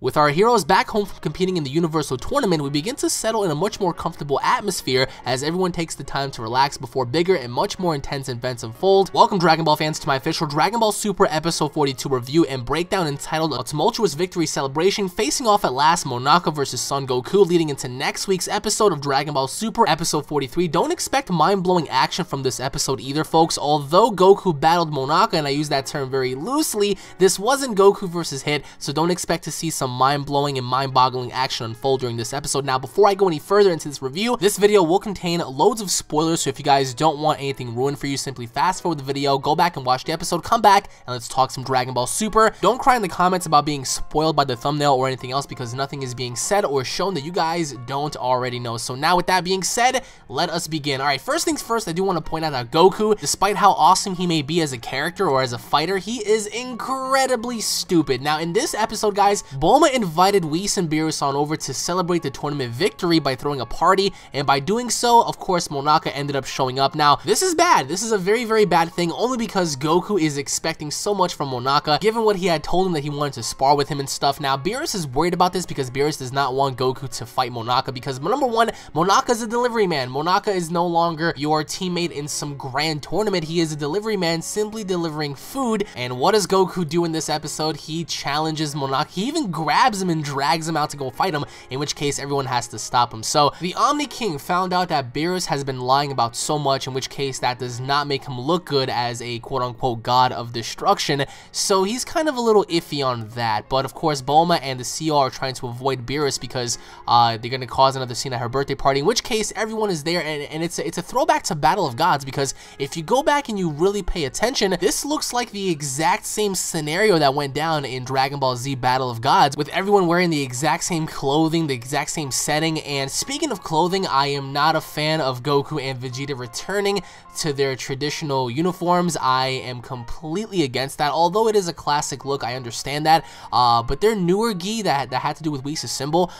With our heroes back home from competing in the Universal Tournament, we begin to settle in a much more comfortable atmosphere as everyone takes the time to relax before bigger and much more intense events unfold. Welcome Dragon Ball fans to my official Dragon Ball Super Episode 42 review and breakdown entitled A Tumultuous Victory Celebration, facing off at last Monaka vs Son Goku, leading into next week's episode of Dragon Ball Super Episode 43. Don't expect mind-blowing action from this episode either, folks. Although Goku battled Monaka, and I use that term very loosely, this wasn't Goku versus Hit, so don't expect to see some mind-blowing and mind-boggling action unfold during this episode. Now, before I go any further into this review, this video will contain loads of spoilers, so if you guys don't want anything ruined for you, simply fast forward the video, go back and watch the episode, come back, and let's talk some Dragon Ball Super. Don't cry in the comments about being spoiled by the thumbnail or anything else, because nothing is being said or shown that you guys don't already know. So now with that being said, let us begin. Alright, first things first, I do want to point out that Goku, despite how awesome he may be as a character or as a fighter, he is incredibly stupid. Now, in this episode, guys, Bulma invited Whis and Beerus on over to celebrate the tournament victory by throwing a party, and by doing so, of course, Monaka ended up showing up. Now, this is bad. This is a very, very bad thing, only because Goku is expecting so much from Monaka, given what he had told him that he wanted to spar with him and stuff. Now, Beerus is worried about this because Beerus does not want Goku to fight Monaka because, number one, Monaka is a delivery man. Monaka is no longer your teammate in some grand tournament. He is a delivery man simply delivering food, and what does Goku do in this episode? He challenges Monaka. He even grabs him and drags him out to go fight him, in which case everyone has to stop him. So the Omni King found out that Beerus has been lying about so much, in which case that does not make him look good as a quote-unquote god of destruction, so he's kind of a little iffy on that. But of course, Bulma and the CR are trying to avoid Beerus because they're going to cause another scene at her birthday party, in which case everyone is there, and it's a throwback to Battle of Gods, because if you go back and you really pay attention, this looks like the exact same scenario that went down in Dragon Ball Z Battle of Gods, with everyone wearing the exact same clothing, the exact same setting. And speaking of clothing, I am not a fan of Goku and Vegeta returning to their traditional uniforms. I am completely against that. Although it is a classic look, I understand that, but their newer gi that had to do with Whis' symbol,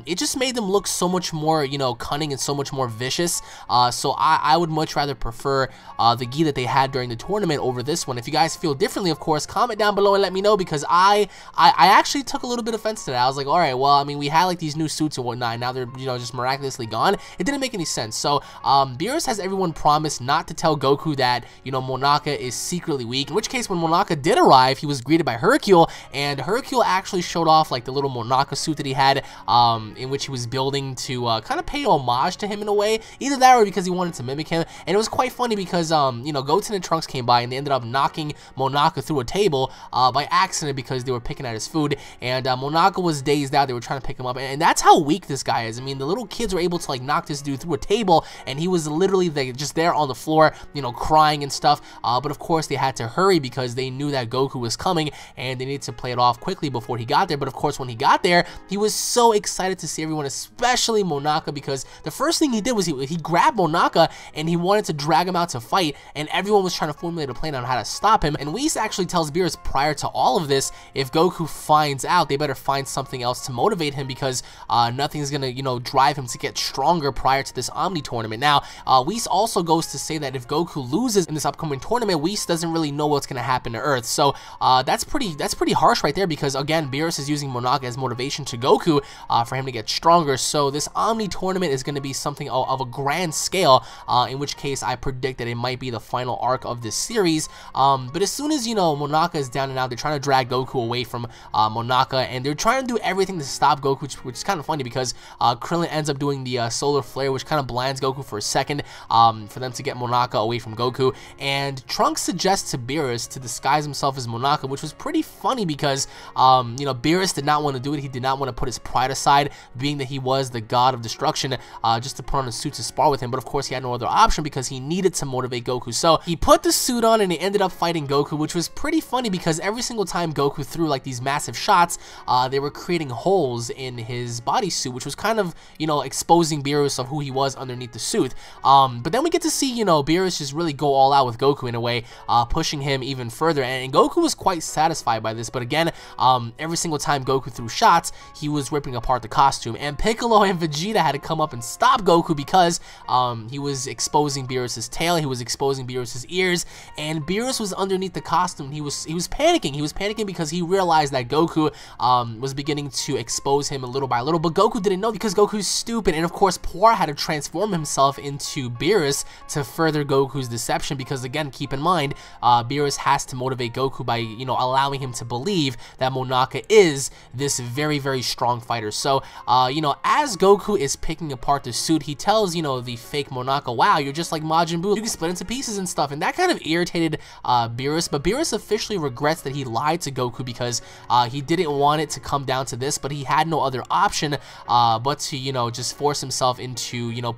it just made them look so much more, you know, cunning and so much more vicious. So I would much rather prefer the gi that they had during the tournament over this one. If you guys feel differently, of course, comment down below and let me know, because I actually took a little bit of offense to that. I was like, all right, well, I mean, we had like these new suits and whatnot, and now they're, you know, just miraculously gone. It didn't make any sense. So Beerus has everyone promise not to tell Goku that, you know, Monaka is secretly weak, in which case when Monaka did arrive, he was greeted by Hercule, and Hercule actually showed off like the little Monaka suit that he had, in which he was building to kind of pay homage to him in a way, either that or because he wanted to mimic him. And it was quite funny because you know, Goten and Trunks came by and they ended up knocking Monaka through a table by accident because they were picking at his food, and Monaka was dazed out. They were trying to pick him up, and that's how weak this guy is. I mean, the little kids were able to like knock this dude through a table, and he was literally just there on the floor, you know, crying and stuff. But of course they had to hurry because they knew that Goku was coming, and they needed to play it off quickly before he got there. But of course, when he got there, he was so excited to see everyone, especially Monaka, because the first thing he did was he grabbed Monaka and he wanted to drag him out to fight, and everyone was trying to formulate a plan on how to stop him. And Whis actually tells Beerus prior to all of this, if Goku finds out, they better find something else to motivate him, because nothing's gonna, you know, drive him to get stronger prior to this Omni tournament. Now, Whis also goes to say that if Goku loses in this upcoming tournament, Whis doesn't really know what's gonna happen to Earth. So that's pretty harsh right there, because again, Beerus is using Monaka as motivation to Goku for him to get stronger. So this Omni tournament is gonna be something of a grand scale, in which case I predict that it might be the final arc of this series. But as soon as, you know, Monaka is down and out, they're trying to drag Goku away from Monaka, and they're trying to do everything to stop Goku, which is kind of funny because Krillin ends up doing the solar flare, which kind of blinds Goku for a second, for them to get Monaka away from Goku. And Trunks suggests to Beerus to disguise himself as Monaka, which was pretty funny because you know, Beerus did not want to do it. He did not want to put his pride aside, being that he was the god of destruction, just to put on a suit to spar with him. But of course he had no other option because he needed to motivate Goku. So he put the suit on and he ended up fighting Goku, which was pretty funny because every single time Goku threw like these massive shots, they were creating holes in his bodysuit, which was kind of, you know, exposing Beerus of who he was underneath the suit. But then we get to see, you know, Beerus just really go all out with Goku in a way, pushing him even further, and Goku was quite satisfied by this. But again, every single time Goku threw shots, he was ripping apart the costume, and Piccolo and Vegeta had to come up and stop Goku because he was exposing Beerus' tail, he was exposing Beerus' ears, and Beerus was underneath the costume. He was panicking. He was panicking because he realized that Goku was beginning to expose him little by little, but Goku didn't know because Goku's stupid, and of course Poir had to transform himself into Beerus to further Goku's deception, because again, keep in mind, Beerus has to motivate Goku by, you know, allowing him to believe that Monaka is this very, very strong fighter. So, you know, as Goku is picking apart the suit, he tells, you know, the fake Monaka, wow, you're just like Majin Buu, you can split into pieces and stuff, and that kind of irritated Beerus, but Beerus officially regrets that he lied to Goku because he didn't want it to come down to this, but he had no other option but to, you know, just force himself into, you know,